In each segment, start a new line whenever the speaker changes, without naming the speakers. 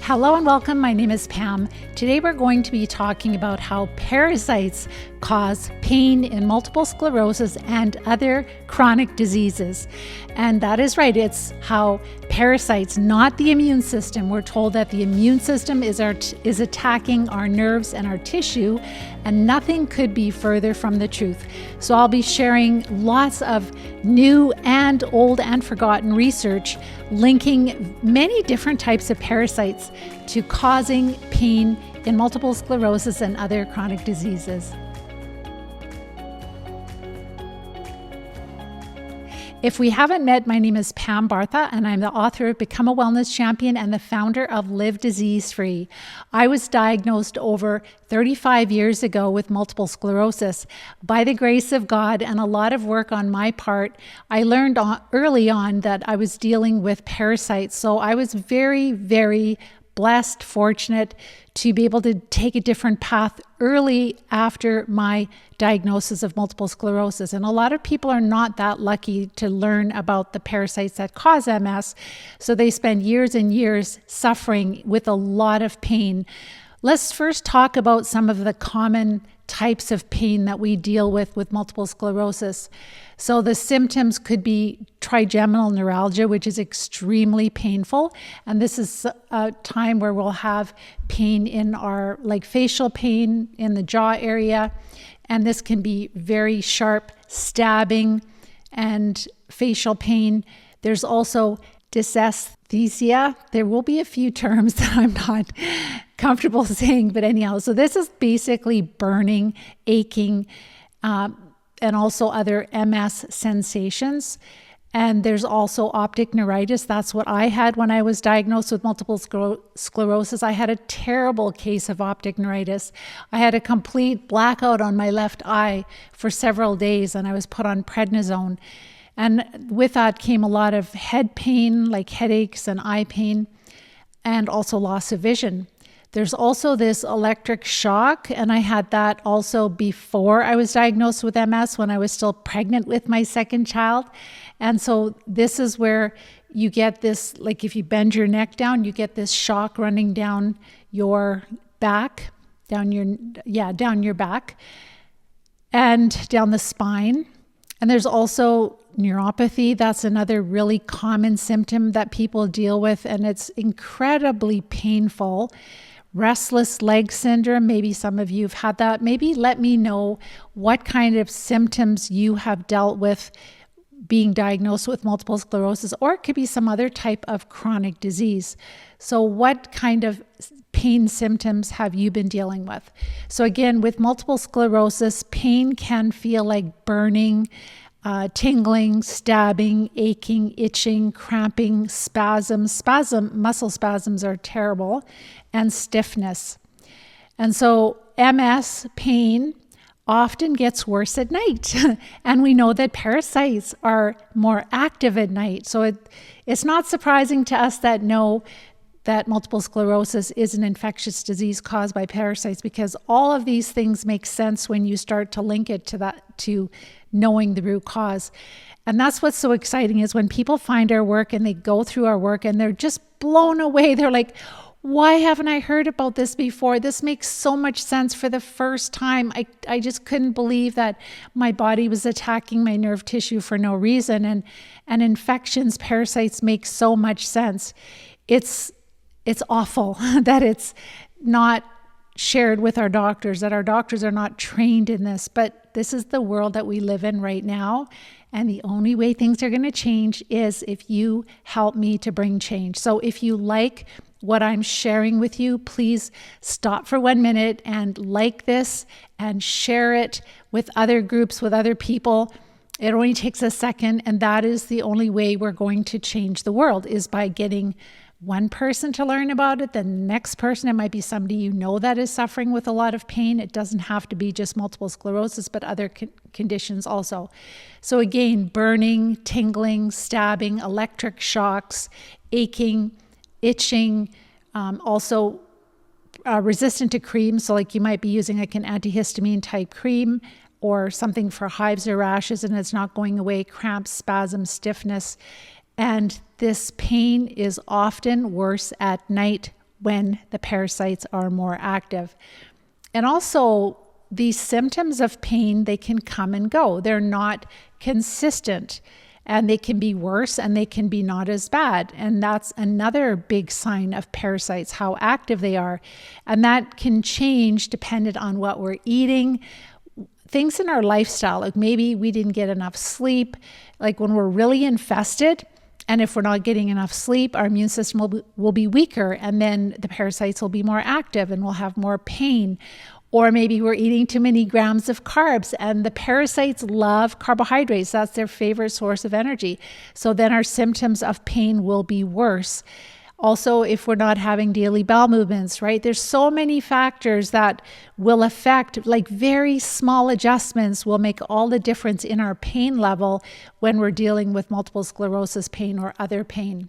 Hello and welcome. My name is Pam. Today we're going to be talking about how parasites cause pain in multiple sclerosis and other chronic diseases. And that is right. It's how parasites, not the immune system. We're told that the immune system is attacking our nerves and our tissue, and nothing could be further from the truth. So I'll be sharing lots of new and old and forgotten research linking many different types of parasites to causing pain in multiple sclerosis and other chronic diseases. If we haven't met, my name is Pam Bartha, and I'm the author of Become a Wellness Champion and the founder of Live Disease Free. I was diagnosed over 35 years ago with multiple sclerosis. By the grace of God and a lot of work on my part, I learned early on that I was dealing with parasites. So I was very, very blessed, fortunate to be able to take a different path early after my diagnosis of multiple sclerosis. And a lot of people are not that lucky to learn about the parasites that cause MS. So they spend years and years suffering with a lot of pain. Let's first talk about some of the common types of pain that we deal with multiple sclerosis. So the symptoms could be trigeminal neuralgia, which is extremely painful. And this is a time where we'll have pain in our, like facial pain in the jaw area. And this can be very sharp stabbing and facial pain. There's also dysesthesia. There will be a few terms that I'm not comfortable saying, but anyhow, so this is basically burning, aching, and also other MS sensations. And there's also optic neuritis. That's what I had when I was diagnosed with multiple sclerosis. I had a terrible case of optic neuritis. I had a complete blackout on my left eye for several days, and I was put on prednisone. And with that came a lot of head pain, like headaches and eye pain, and also loss of vision. There's also this electric shock, and I had that also before I was diagnosed with MS when I was still pregnant with my second child. And so this is where you get this, like if you bend your neck down, you get this shock running down your back, down your back and down the spine. And there's also neuropathy. That's another really common symptom that people deal with, and it's incredibly painful. Restless leg syndrome, maybe some of you have had that. Maybe let me know what kind of symptoms you have dealt with being diagnosed with multiple sclerosis, or it could be some other type of chronic disease. So what kind of pain symptoms have you been dealing with? So again, with multiple sclerosis, pain can feel like burning, tingling, stabbing, aching, itching, cramping, muscle spasms are terrible, and stiffness. And so MS pain often gets worse at night. And we know that parasites are more active at night. So it's not surprising to us that multiple sclerosis is an infectious disease caused by parasites, because all of these things make sense when you start to link it to knowing the root cause. And that's what's so exciting, is when people find our work and they go through our work and they're just blown away. They're like, why haven't I heard about this before? This makes so much sense for the first time. I just couldn't believe that my body was attacking my nerve tissue for no reason. And infections, parasites make so much sense. It's awful that it's not shared with our doctors, that our doctors are not trained in this, but this is the world that we live in right now. And the only way things are going to change is if you help me to bring change. So if you like what I'm sharing with you, please stop for 1 minute and like this and share it with other groups, with other people. It only takes a second, and that is the only way we're going to change the world, is by getting one person to learn about it, the next person, it might be somebody you know that is suffering with a lot of pain. It doesn't have to be just multiple sclerosis, but other conditions also. So again, burning, tingling, stabbing, electric shocks, aching, itching, also resistant to cream. So like you might be using like an antihistamine type cream or something for hives or rashes and it's not going away, cramps, spasms, stiffness. And this pain is often worse at night when the parasites are more active. And also, these symptoms of pain, they can come and go. They're not consistent, and they can be worse and they can be not as bad. And that's another big sign of parasites, how active they are. And that can change dependent on what we're eating, things in our lifestyle. Like maybe we didn't get enough sleep, like when we're really infested. And if we're not getting enough sleep, our immune system will be weaker, and then the parasites will be more active and we'll have more pain. Or maybe we're eating too many grams of carbs, and the parasites love carbohydrates. That's their favorite source of energy. So then our symptoms of pain will be worse. Also, if we're not having daily bowel movements, right? There's so many factors that will affect, like very small adjustments will make all the difference in our pain level when we're dealing with multiple sclerosis pain or other pain.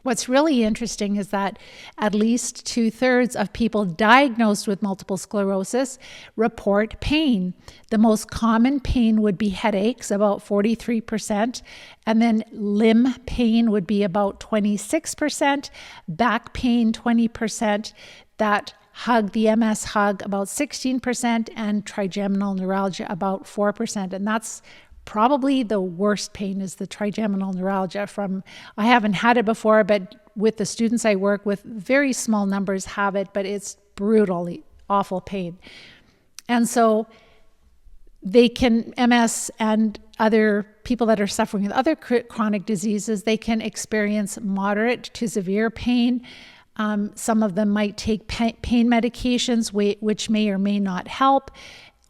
What's really interesting is that at least 2/3 of people diagnosed with multiple sclerosis report pain. The most common pain would be headaches, about 43%, and then limb pain would be about 26%, back pain 20%, that hug, the MS hug, about 16%, and trigeminal neuralgia about 4%. And that's probably the worst pain, is the trigeminal neuralgia. I haven't had it before, but with the students I work with, very small numbers have it, but it's brutally awful pain. And so MS and other people that are suffering with other chronic diseases, they can experience moderate to severe pain. Some of them might take pain medications, which may or may not help.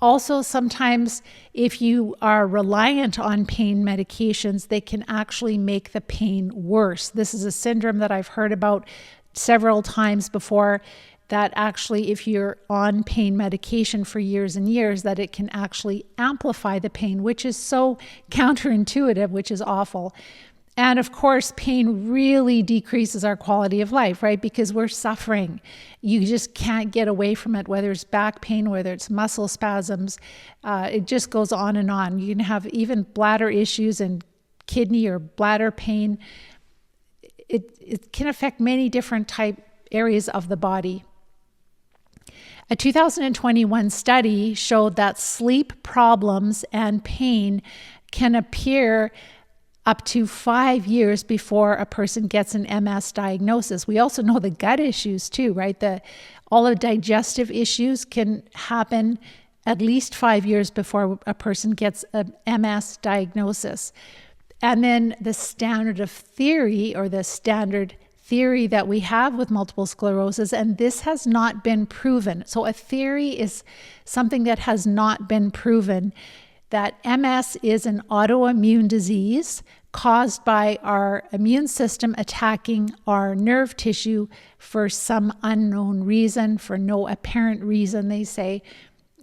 Also, sometimes if you are reliant on pain medications, they can actually make the pain worse. This is a syndrome that I've heard about several times before, that actually if you're on pain medication for years and years, that it can actually amplify the pain, which is so counterintuitive, which is awful. And of course, pain really decreases our quality of life, right? Because we're suffering. You just can't get away from it, whether it's back pain, whether it's muscle spasms. It just goes on and on. You can have even bladder issues and kidney or bladder pain. It can affect many different areas of the body. A 2021 study showed that sleep problems and pain can appear up to 5 years before a person gets an MS diagnosis. We also know the gut issues too, right? All the digestive issues can happen at least 5 years before a person gets an MS diagnosis. And then the standard of theory, or the standard theory that we have with multiple sclerosis, and this has not been proven. So a theory is something that has not been proven, that MS is an autoimmune disease caused by our immune system attacking our nerve tissue for some unknown reason, for no apparent reason. They say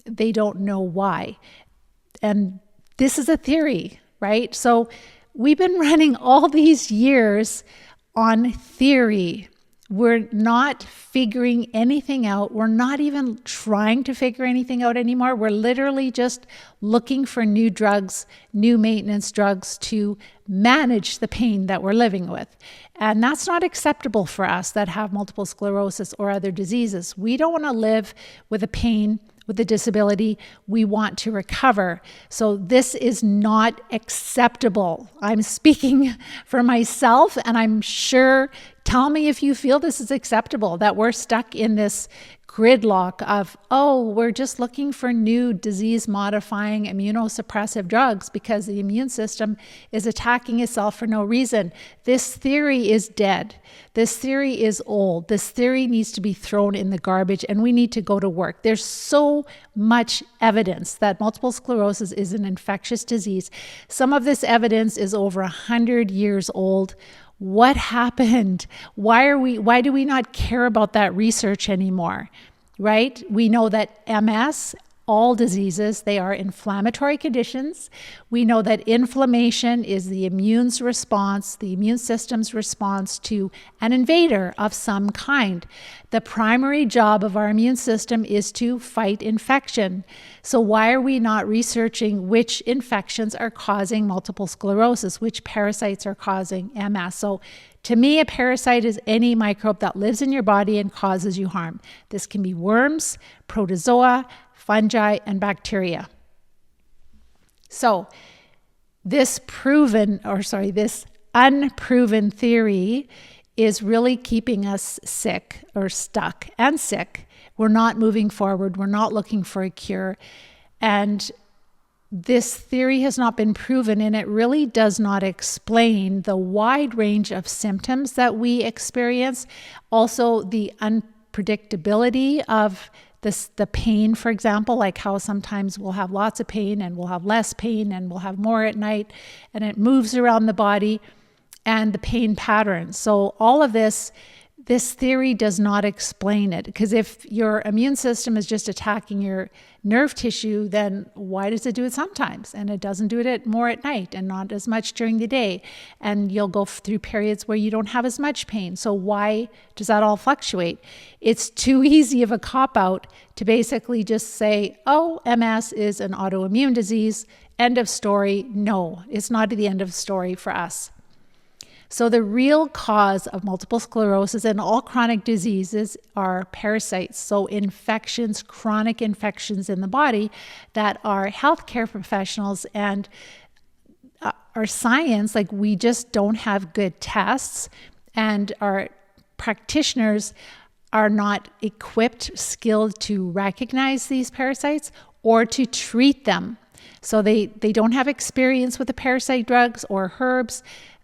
they don't know why. And this is a theory, right? So we've been running all these years on theory. We're not figuring anything out. We're not even trying to figure anything out anymore. We're literally just looking for new drugs, new maintenance drugs to manage the pain that we're living with. And that's not acceptable for us that have multiple sclerosis or other diseases. We don't want to live with a pain, with a disability. We want to recover. So this is not acceptable. I'm speaking for myself, and I'm sure, tell me if you feel this is acceptable, that we're stuck in this gridlock of, we're just looking for new disease-modifying immunosuppressive drugs because the immune system is attacking itself for no reason. This theory is dead. This theory is old. This theory needs to be thrown in the garbage, and we need to go to work. There's so much evidence that multiple sclerosis is an infectious disease. Some of this evidence is over 100 years old. What happened? Why do we not care about that research anymore, right? We know that MS all diseases. They are inflammatory conditions. We know that inflammation is the immune system's response to an invader of some kind. The primary job of our immune system is to fight infection. So why are we not researching which infections are causing multiple sclerosis, which parasites are causing MS? So to me, a parasite is any microbe that lives in your body and causes you harm. This can be worms, protozoa, fungi, and bacteria. So this unproven theory is really keeping us sick or stuck and sick. We're not moving forward. We're not looking for a cure. And this theory has not been proven, and it really does not explain the wide range of symptoms that we experience. Also, the unpredictability of the pain, for example, like how sometimes we'll have lots of pain and we'll have less pain and we'll have more at night, and it moves around the body, and the pain patterns. So all of this theory does not explain it, because if your immune system is just attacking your nerve tissue, then why does it do it sometimes? And it doesn't do it more at night and not as much during the day. And you'll go through periods where you don't have as much pain. So why does that all fluctuate? It's too easy of a cop-out to basically just say, oh, MS is an autoimmune disease, end of story. No, it's not the end of the story for us. So the real cause of multiple sclerosis and all chronic diseases are parasites. So infections, chronic infections in the body that our healthcare professionals and our science, like we just don't have good tests, and our practitioners are not equipped, skilled to recognize these parasites or to treat them. So they don't have experience with the parasite drugs or herbs,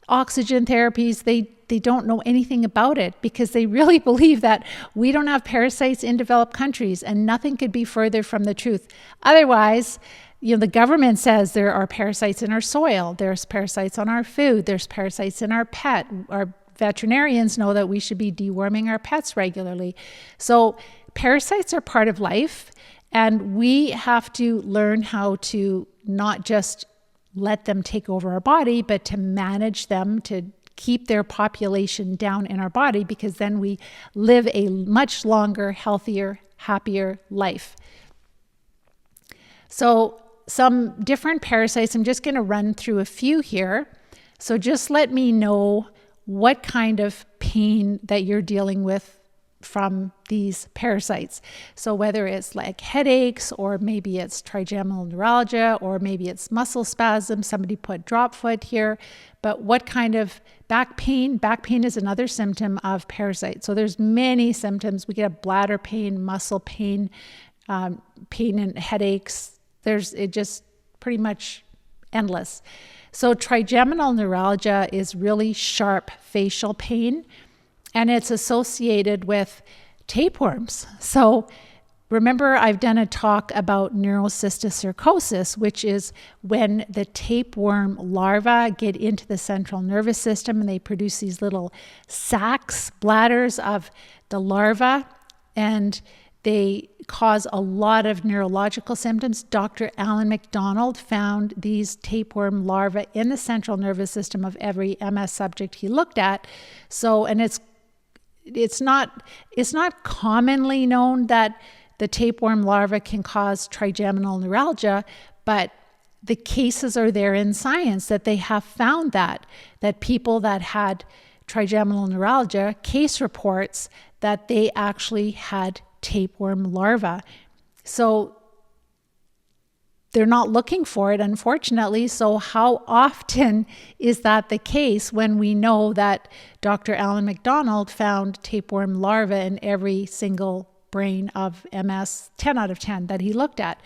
oxygen therapies. They don't know anything about it, because they really believe that we don't have parasites in developed countries, and nothing could be further from the truth. Otherwise, the government says there are parasites in our soil, there's parasites on our food, there's parasites in our pet. Our veterinarians know that we should be deworming our pets regularly. So parasites are part of life, and we have to learn how to not just let them take over our body, but to manage them, to keep their population down in our body, because then we live a much longer, healthier, happier life. So some different parasites, I'm just going to run through a few here. So just let me know what kind of pain that you're dealing with from these parasites. So whether it's like headaches, or maybe it's trigeminal neuralgia, or maybe it's muscle spasms. Somebody put drop foot here. But what kind of back pain? Back pain is another symptom of parasites. So there's many symptoms. We get bladder pain, muscle pain, pain and headaches. It just pretty much endless. So trigeminal neuralgia is really sharp facial pain, and it's associated with tapeworms. So remember, I've done a talk about neurocysticercosis, which is when the tapeworm larvae get into the central nervous system, and they produce these little sacs, bladders of the larva, and they cause a lot of neurological symptoms. Dr. Alan McDonald found these tapeworm larvae in the central nervous system of every MS subject he looked at. So, and it's not commonly known that the tapeworm larva can cause trigeminal neuralgia, but the cases are there in science that they have found that people that had trigeminal neuralgia, case reports that they actually had tapeworm larvae. So they're not looking for it, unfortunately. So how often is that the case when we know that Dr. Alan McDonald found tapeworm larvae in every single brain of MS, 10 out of 10 that he looked at?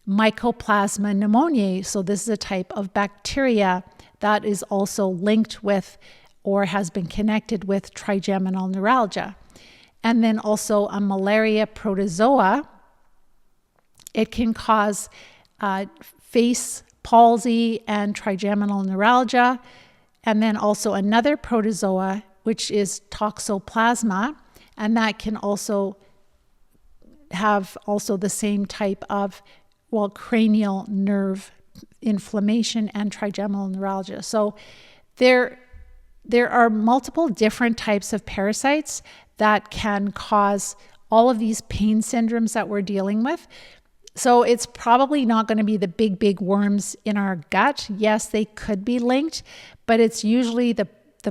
Mycoplasma pneumoniae. So this is a type of bacteria that is also linked with or has been connected with trigeminal neuralgia. And then also a malaria protozoa. It can cause face palsy and trigeminal neuralgia. And then also another protozoa, which is toxoplasma, and that can also have also the same type of, cranial nerve inflammation and trigeminal neuralgia. So there are multiple different types of parasites that can cause all of these pain syndromes that we're dealing with. So it's probably not going to be the big worms in our gut. Yes, they could be linked, but it's usually the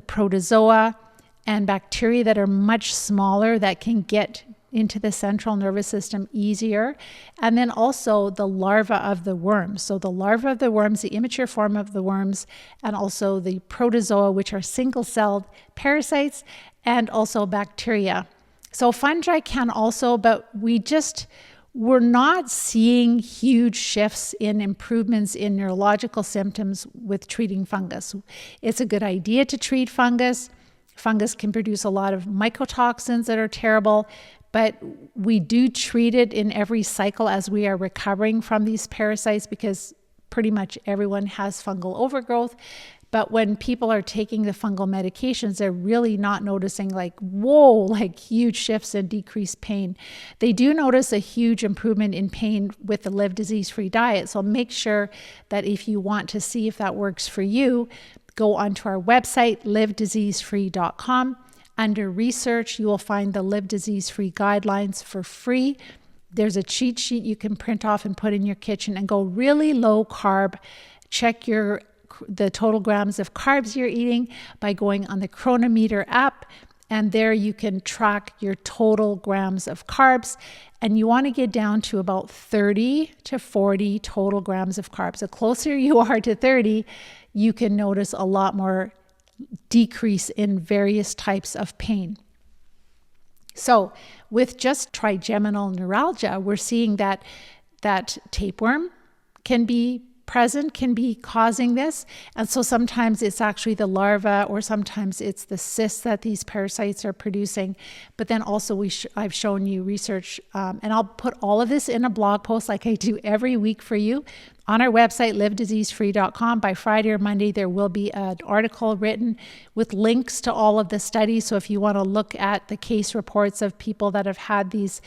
protozoa and bacteria that are much smaller that can get into the central nervous system easier. And then also the larva of the worms. So the larva of the worms, the immature form of the worms, and also the protozoa, which are single-celled parasites, and also bacteria. So fungi can also, but we're not seeing huge shifts in improvements in neurological symptoms with treating fungus. It's a good idea to treat fungus. Fungus can produce a lot of mycotoxins that are terrible, but we do treat it in every cycle as we are recovering from these parasites, because pretty much everyone has fungal overgrowth. But when people are taking the fungal medications, they're really not noticing huge shifts and decreased pain. They do notice a huge improvement in pain with the Live Disease-Free diet. So make sure that if you want to see if that works for you, go onto our website, livediseasefree.com. Under research, you will find the Live Disease-Free guidelines for free. There's a cheat sheet you can print off and put in your kitchen and go really low carb. Check the total grams of carbs you're eating by going on the Chronometer app, and there you can track your total grams of carbs, and you want to get down to about 30 to 40 total grams of carbs. The closer you are to 30, you can notice a lot more decrease in various types of pain. So with just trigeminal neuralgia, we're seeing that tapeworm can be present, can be causing this. And so sometimes it's actually the larva, or sometimes it's the cysts that these parasites are producing. But then also I've shown you research, and I'll put all of this in a blog post like I do every week for you on our website, livediseasefree.com. By Friday or Monday, there will be an article written with links to all of the studies. So if you want to look at the case reports of people that have had these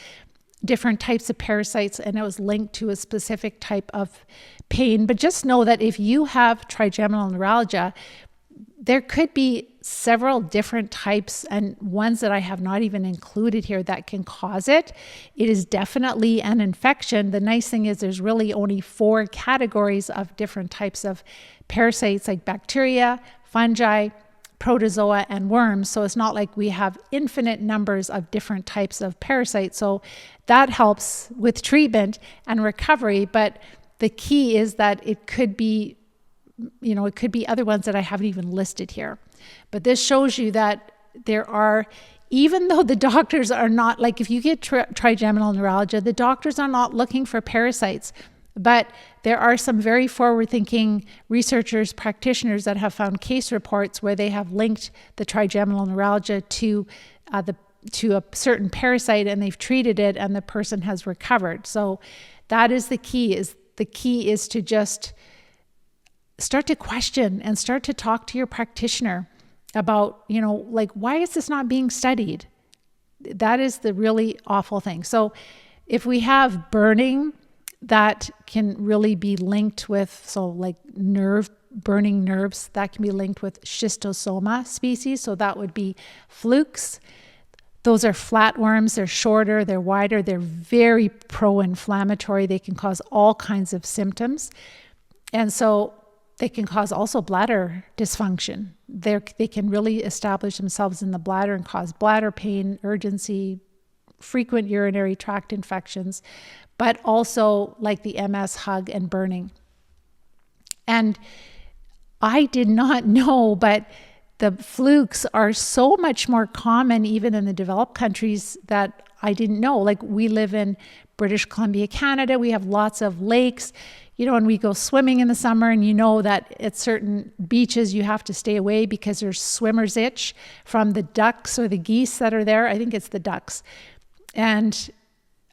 different types of parasites, and it was linked to a specific type of pain. But just know that if you have trigeminal neuralgia, there could be several different types, and ones that I have not even included here, that can cause it. It is definitely an infection. The nice thing is there's really only 4 categories of different types of parasites, like bacteria, fungi, protozoa, and worms. So it's not like we have infinite numbers of different types of parasites. So that helps with treatment and recovery. But the key is that it could be other ones that I haven't even listed here. But this shows you that there are, even though the doctors are not, like if you get trigeminal neuralgia, the doctors are not looking for parasites. But there are some very forward-thinking researchers, practitioners that have found case reports where they have linked the trigeminal neuralgia to a certain parasite, and they've treated it, and the person has recovered. So that is the key. The key is to just start to question and start to talk to your practitioner about, why is this not being studied? That is the really awful thing. So if we have burning, that can really be linked with, burning nerves, that can be linked with schistosoma species. So that would be flukes. Those are flatworms. They're shorter, they're wider, they're very pro-inflammatory. They can cause all kinds of symptoms. And so they can cause also bladder dysfunction. They can really establish themselves in the bladder and cause bladder pain, urgency, frequent urinary tract infections, but also like the MS, hug, and burning. And I did not know, but the flukes are so much more common even in the developed countries that I didn't know. Like, we live in British Columbia, Canada. We have lots of lakes, and we go swimming in the summer, and that at certain beaches you have to stay away because there's swimmer's itch from the ducks or the geese that are there. I think it's the ducks. And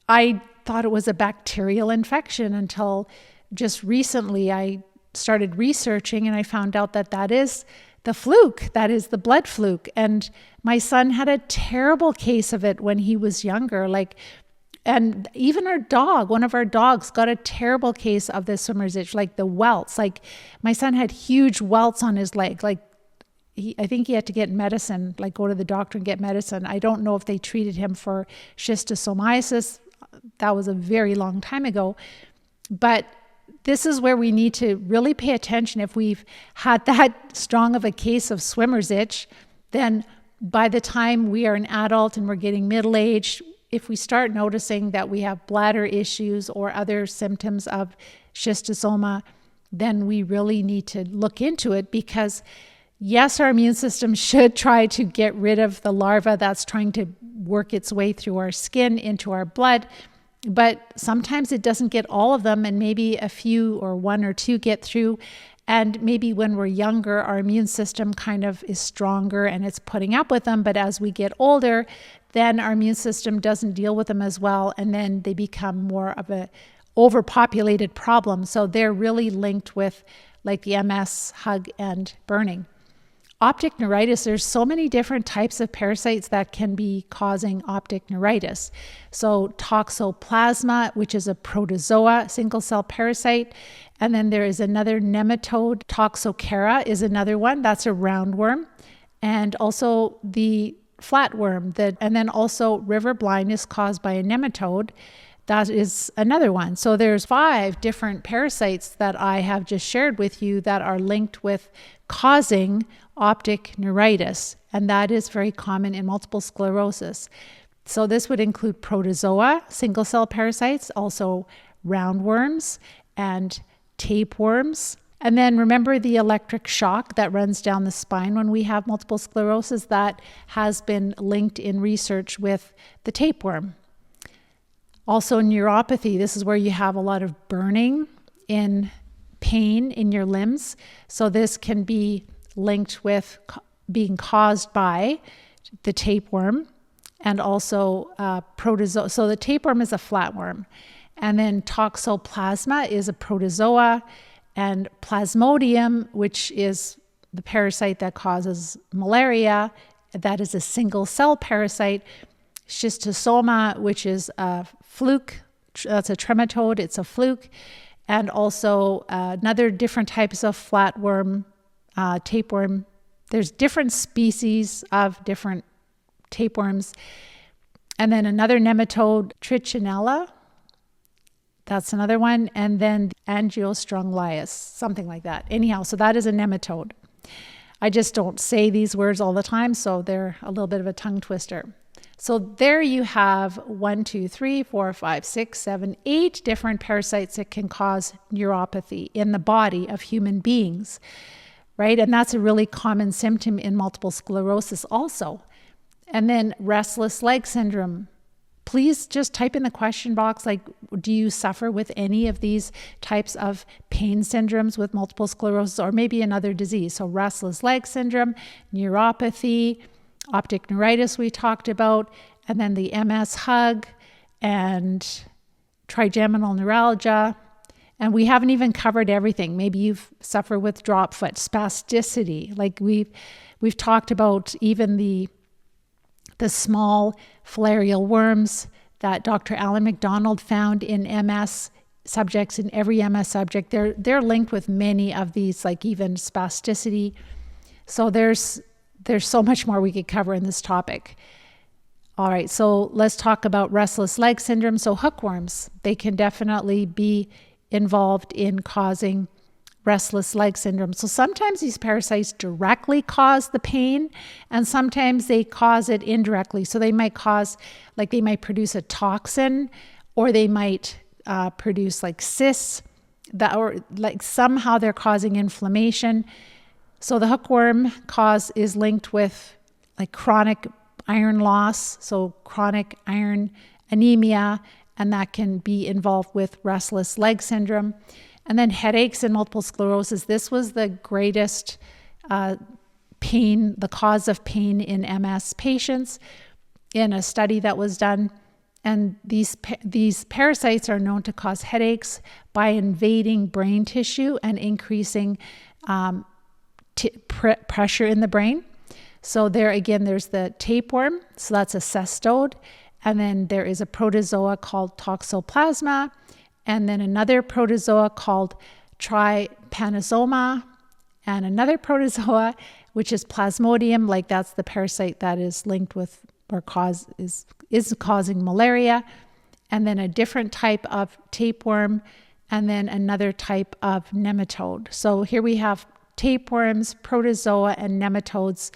I thought it was a bacterial infection until just recently I started researching, and I found out that is the fluke, that is the blood fluke. And my son had a terrible case of it when he was younger. And even our dog, one of our dogs got a terrible case of the swimmer's itch, like the welts. Like my son had huge welts on his leg. Like I think he had to get medicine, like go to the doctor and get medicine. I don't know if they treated him for schistosomiasis. That was a very long time ago. But this is where we need to really pay attention. If we've had that strong of a case of swimmer's itch, then by the time we are an adult and we're getting middle-aged, if we start noticing that we have bladder issues or other symptoms of schistosoma, then we really need to look into it, because yes, our immune system should try to get rid of the larva that's trying to work its way through our skin into our blood, but sometimes it doesn't get all of them, and maybe a few or one or two get through. And maybe when we're younger, our immune system kind of is stronger and it's putting up with them. But as we get older, then our immune system doesn't deal with them as well. And then they become more of a overpopulated problem. So they're really linked with like the MS, hug, and burning. Optic neuritis, there's so many different types of parasites that can be causing optic neuritis. So toxoplasma, which is a protozoa, single cell parasite. And then there is another nematode, Toxocara is another one. That's a roundworm. And also the flatworm. And then also river blindness caused by a nematode. That is another one. So there's 5 different parasites that I have just shared with you that are linked with causing optic neuritis. And that is very common in multiple sclerosis. So this would include protozoa, single cell parasites, also roundworms and tapeworms. And then remember the electric shock that runs down the spine when we have multiple sclerosis. That has been linked in research with the tapeworm. Also neuropathy, this is where you have a lot of burning in pain in your limbs. So this can be linked with being caused by the tapeworm and also protozoa. So the tapeworm is a flatworm. And then toxoplasma is a protozoa, and plasmodium, which is the parasite that causes malaria, that is a single cell parasite. Schistosoma, which is a fluke, that's a trematode, it's a fluke. And also another different types of flatworm, tapeworm. There's different species of different tapeworms. And then another nematode, trichinella, that's another one. And then angiostronglias, something like that. Anyhow, so that is a nematode. I just don't say these words all the time, so they're a little bit of a tongue twister. So there you have 1, 2, 3, 4, 5, 6, 7, 8 different parasites that can cause neuropathy in the body of human beings, right? And that's a really common symptom in multiple sclerosis also. And then restless leg syndrome. Please just type in the question box, like, do you suffer with any of these types of pain syndromes with multiple sclerosis or maybe another disease? So restless leg syndrome, neuropathy, optic neuritis we talked about, and then the MS hug and trigeminal neuralgia. And we haven't even covered everything. Maybe you've suffered with drop foot, spasticity. Like we've talked about even the small filarial worms that Dr. Alan McDonald found in MS subjects, in every MS subject. They're linked with many of these, like even spasticity. So there's so much more we could cover in this topic. All right, so let's talk about restless leg syndrome. So hookworms, they can definitely be involved in causing restless leg syndrome. So sometimes these parasites directly cause the pain, and sometimes they cause it indirectly. So they might cause, like they might produce a toxin, or they might produce like cysts, or like somehow they're causing inflammation. So the hookworm cause is linked with like chronic iron loss, so chronic iron anemia, and that can be involved with restless leg syndrome. And then headaches and multiple sclerosis. This was the greatest pain, the cause of pain in MS patients in a study that was done. And these parasites are known to cause headaches by invading brain tissue and increasing pressure in the brain. So there again, there's the tapeworm. So that's a cestode. And then there is a protozoa called toxoplasma, and then another protozoa called trypanosoma, and another protozoa, which is Plasmodium, like that's the parasite that is linked with or is causing malaria, and then a different type of tapeworm, and then another type of nematode. So here we have tapeworms, protozoa, and nematodes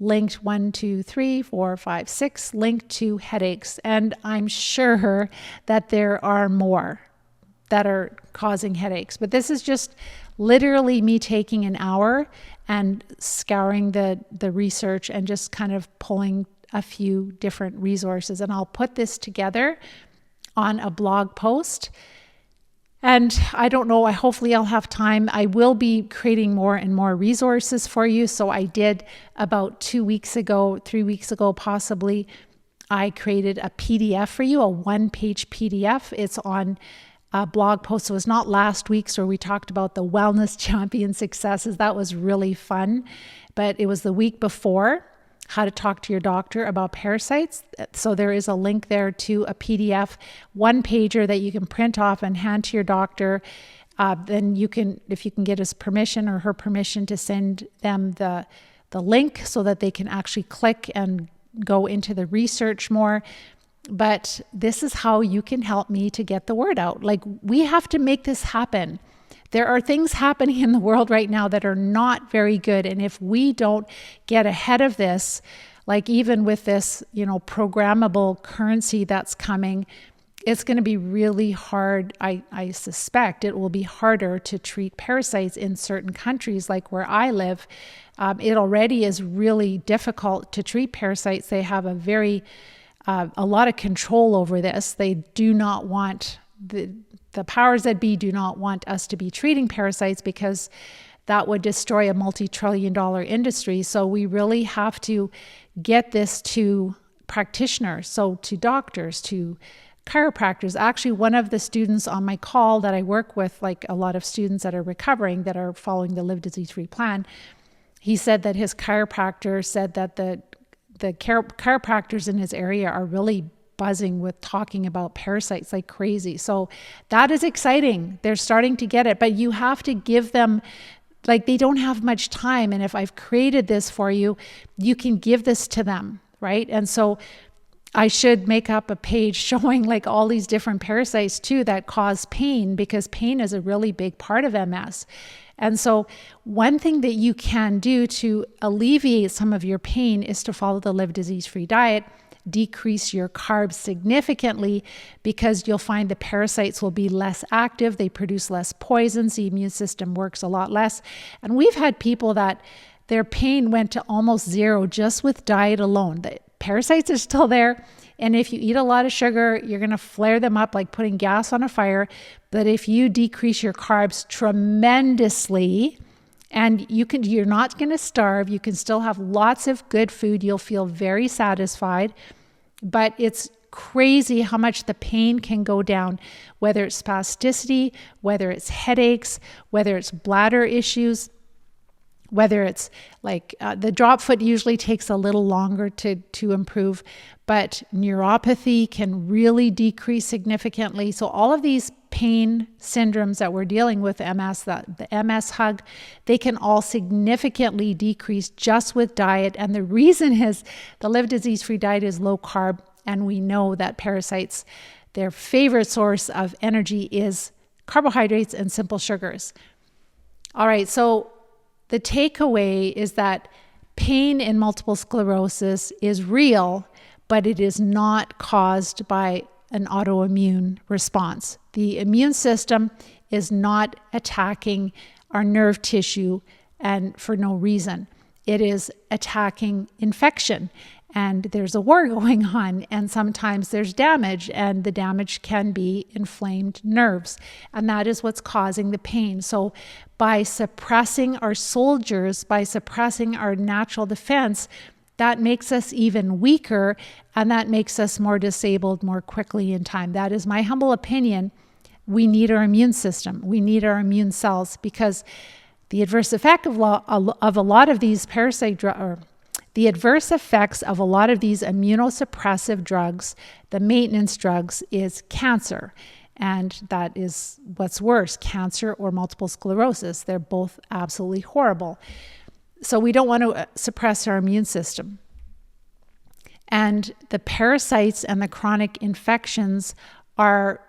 linked 1, 2, 3, 4, 5, 6, linked to headaches. And I'm sure that there are more that are causing headaches. But this is just literally me taking an hour and scouring the research and just kind of pulling a few different resources. And I'll put this together on a blog post. And I don't know, hopefully I'll have time. I will be creating more and more resources for you. So I did about 2 weeks ago, 3 weeks ago possibly, I created a PDF for you, a 1-page PDF. It's on a blog post. So it was not last week's where we talked about the wellness champion successes. That was really fun. But it was the week before, how to talk to your doctor about parasites. So there is a link there to a PDF 1-pager that you can print off and hand to your doctor. Then you can, if you can get his permission or her permission, to send them the link so that they can actually click and go into the research more. But this is how you can help me to get the word out. Like, we have to make this happen. There are things happening in the world right now that are not very good. And if we don't get ahead of this, like even with this, programmable currency that's coming, it's going to be really hard. I suspect it will be harder to treat parasites in certain countries, like where I live. It already is really difficult to treat parasites. They have a lot of control over this. They do not want the powers that be do not want us to be treating parasites because that would destroy a multi-trillion-dollar industry. So we really have to get this to practitioners, so to doctors, to chiropractors. Actually, one of the students on my call that I work with, like a lot of students that are recovering, that are following the Live Disease-Free plan, he said that his chiropractor said that the chiropractors in his area are really buzzing with talking about parasites like crazy. So that is exciting. They're starting to get it, but you have to give them, like, they don't have much time. And if I've created this for you, you can give this to them, right? And so I should make up a page showing like all these different parasites too that cause pain, because pain is a really big part of MS. And so one thing that you can do to alleviate some of your pain is to follow the Live Disease-Free diet. Decrease your carbs significantly, because you'll find the parasites will be less active. They produce less poisons. The immune system works a lot less. And we've had people that their pain went to almost zero just with diet alone. The parasites are still there. And if you eat a lot of sugar, you're going to flare them up like putting gas on a fire. But if you decrease your carbs tremendously, and you're not going to starve. You can still have lots of good food. You'll feel very satisfied, but it's crazy how much the pain can go down, whether it's spasticity, whether it's headaches, whether it's bladder issues, whether it's like the drop foot usually takes a little longer to improve, but neuropathy can really decrease significantly. So all of these pain syndromes that we're dealing with MS, the MS hug, they can all significantly decrease just with diet. And the reason is the Live Disease-Free diet is low carb. And we know that parasites, their favorite source of energy is carbohydrates and simple sugars. All right, so the takeaway is that pain in multiple sclerosis is real, but it is not caused by an autoimmune response. The immune system is not attacking our nerve tissue and for no reason. It is attacking infection, and there's a war going on, and sometimes there's damage, and the damage can be inflamed nerves, and that is what's causing the pain. So by suppressing our soldiers, by suppressing our natural defense, that makes us even weaker, and that makes us more disabled more quickly in time. That is my humble opinion. We need our immune system. We need our immune cells, because the adverse effect of a lot of these parasite The adverse effects of a lot of these immunosuppressive drugs, the maintenance drugs, is cancer. And that is what's worse, cancer or multiple sclerosis. They're both absolutely horrible. So we don't want to suppress our immune system. And the parasites and the chronic infections are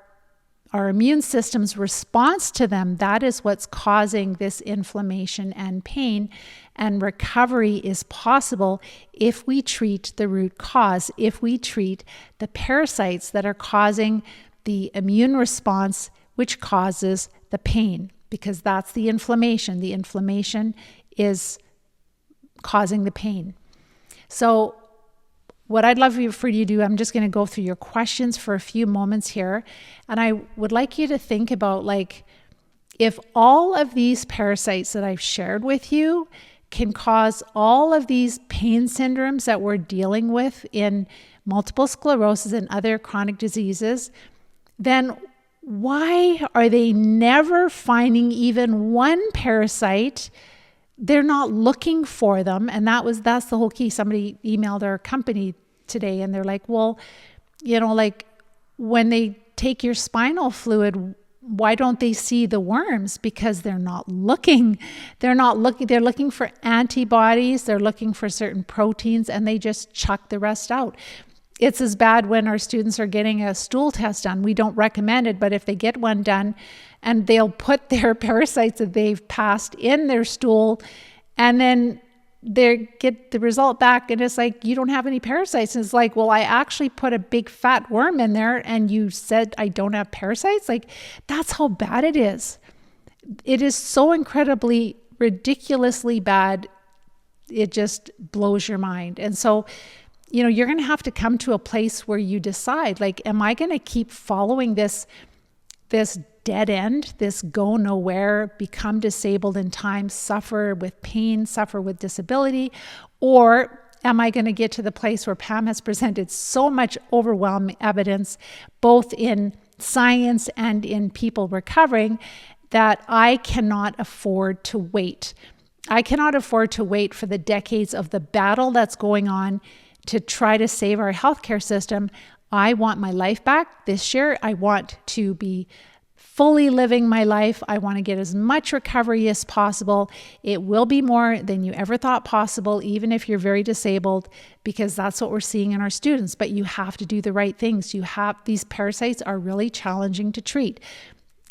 our immune system's response to them. That is what's causing this inflammation and pain. And recovery is possible if we treat the root cause, if we treat the parasites that are causing the immune response, which causes the pain, because that's the inflammation. The inflammation is causing the pain. So what I'd love for you to do, I'm just going to go through your questions for a few moments here. And I would like you to think about, like, if all of these parasites that I've shared with you can cause all of these pain syndromes that we're dealing with in multiple sclerosis and other chronic diseases, then why are they never finding even one parasite? They're not looking for them. And that's the whole key. Somebody emailed our company today and they're like, well, like when they take your spinal fluid, why don't they see the worms? Because they're not looking. They're looking for antibodies. They're looking for certain proteins, and they just chuck the rest out. It's as bad when our students are getting a stool test done. We don't recommend it, but if they get one done, and they'll put their parasites that they've passed in their stool, and then they get the result back, and it's like, you don't have any parasites. And it's like, well, I actually put a big fat worm in there, and you said I don't have parasites? Like, that's how bad it is. It is so incredibly, ridiculously bad. It just blows your mind. And so, you're going to have to come to a place where you decide, like, am I going to keep following this dead end, this go nowhere, become disabled in time, suffer with pain, suffer with disability? Or am I going to get to the place where Pam has presented so much overwhelming evidence, both in science and in people recovering, that I cannot afford to wait? I cannot afford to wait for the decades of the battle that's going on to try to save our healthcare system. I want my life back this year. I want to be fully living my life. I want to get as much recovery as possible. It will be more than you ever thought possible, even if you're very disabled, because that's what we're seeing in our students. But you have to do the right things. These parasites are really challenging to treat.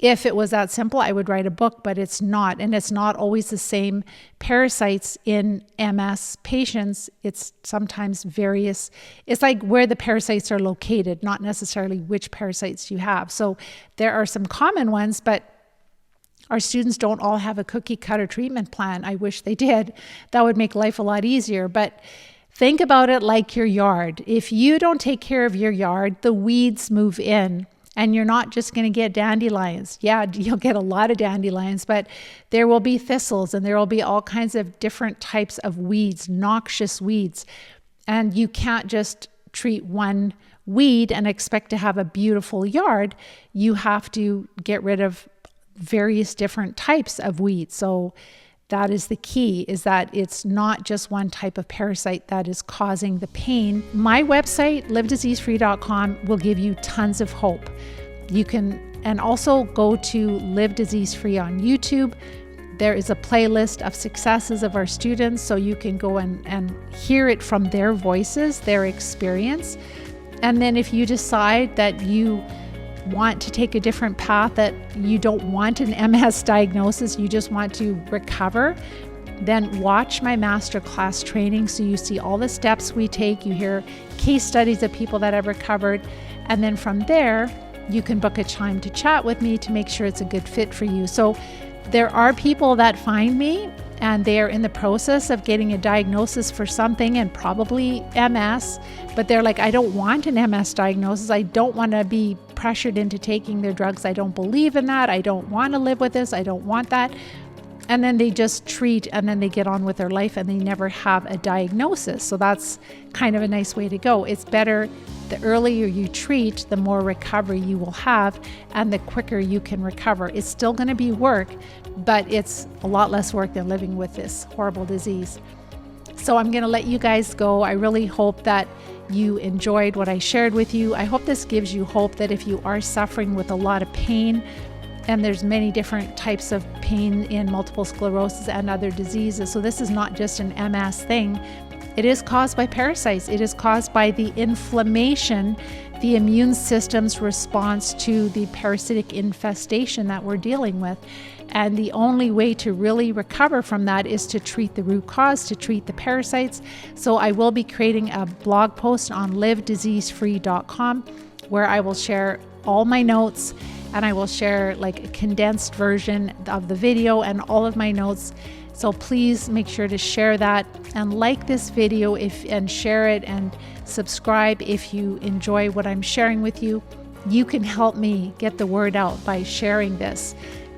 If it was that simple, I would write a book, but it's not. And it's not always the same parasites in MS patients. It's sometimes various. It's like where the parasites are located, not necessarily which parasites you have. So there are some common ones, but our students don't all have a cookie cutter treatment plan. I wish they did. That would make life a lot easier. But think about it like your yard. If you don't take care of your yard, the weeds move in. And you're not just going to get dandelions. Yeah, you'll get a lot of dandelions, but there will be thistles, and there will be all kinds of different types of weeds, noxious weeds. And you can't just treat one weed and expect to have a beautiful yard. You have to get rid of various different types of weeds. So that is the key, is that it's not just one type of parasite that is causing the pain. My website, livediseasefree.com, will give you tons of hope. You can, and also go to Live Disease Free on YouTube. There is a playlist of successes of our students, so you can go and hear it from their voices, their experience. And then if you decide that you want to take a different path, that you don't want an MS diagnosis, you just want to recover, then watch my masterclass training so you see all the steps we take. You hear case studies of people that have recovered. And then from there, you can book a time to chat with me to make sure it's a good fit for you. So there are people that find me and they are in the process of getting a diagnosis for something, and probably MS, but they're like, I don't want an MS diagnosis. I don't want to be pressured into taking their drugs. I don't believe in that. I don't want to live with this. I don't want that. And then they just treat, and then they get on with their life, and they never have a diagnosis. So that's kind of a nice way to go. It's better, the earlier you treat, the more recovery you will have, and the quicker you can recover. It's still going to be work, but it's a lot less work than living with this horrible disease. So I'm going to let you guys go. I really hope that you enjoyed what I shared with you. I hope this gives you hope that if you are suffering with a lot of pain, and there's many different types of pain in multiple sclerosis and other diseases. So this is not just an MS thing. It is caused by parasites. It is caused by the inflammation, the immune system's response to the parasitic infestation that we're dealing with. And the only way to really recover from that is to treat the root cause, to treat the parasites. So I will be creating a blog post on livediseasefree.com where I will share all my notes, and I will share like a condensed version of the video and all of my notes. So please make sure to share that and like this video and share it and subscribe if you enjoy what I'm sharing with you. You can help me get the word out by sharing this.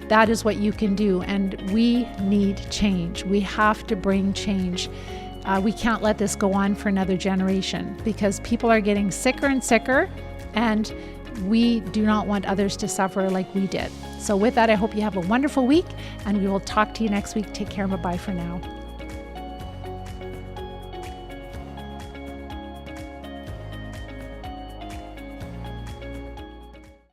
That is what you can do. And we need change. We have to bring change. We can't let this go on for another generation because people are getting sicker and sicker, and we do not want others to suffer like we did. So with that, I hope you have a wonderful week, and we will talk to you next week. Take care and bye-bye for now.